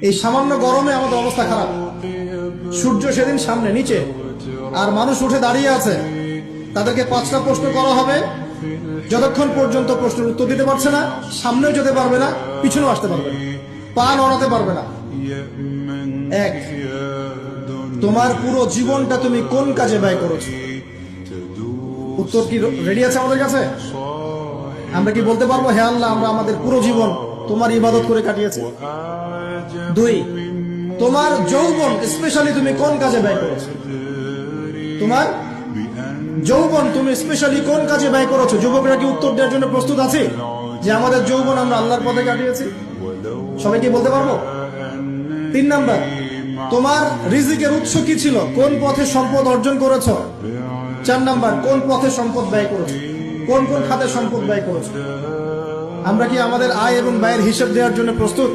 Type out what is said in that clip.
এই সামান্য গরমে আমাদের অবস্থা খারাপ। সূর্য সেদিন সামনে নিচে, আর মানুষ উঠে দাঁড়িয়ে আছে। তাদেরকে 5টা প্রশ্ন করা হবে, যতক্ষণ পর্যন্ত প্রশ্নের উত্তর দিতে পারছে না, সামনেও যেতে পারবে না, পিছনেও আসতে পারবে না, পা নড়াতে পারবে না। এক, তোমার পুরো জীবনটা তুমি কোন কাজে ব্যয় করেছো? উত্তর কি রেডি আছে আমাদের কাছে? আমরা কি বলতে পারবো, হে আল্লাহ, আমরা আমাদের পুরো জীবন তোমার ইবাদত করে কাটিয়েছি? 2, তোমার যৌবন স্পেশালি তুমি কোন কাজে ব্যয় করেছো? তোমার যৌবন তুমি স্পেশালি কোন কাজে ব্যয় করেছো? যুবকরা কি উত্তর দেওয়ার জন্য প্রস্তুত আছে যে আমাদের যৌবন আমরা আল্লাহর পথে কাটিয়েছি? সবাই কি বলতে পারবো? 3 নাম্বার, তোমার রিজিকের উৎস কি ছিল? কোন পথে সম্পদ অর্জন করেছো? 4 নাম্বার, কোন পথে সম্পদ ব্যয় করেছো? কোন কোন খাতে সম্পদ ব্যয় করেছো? আমরা কি আমাদের আয় এবং ব্যয়ের হিসাব দেওয়ার জন্য প্রস্তুত?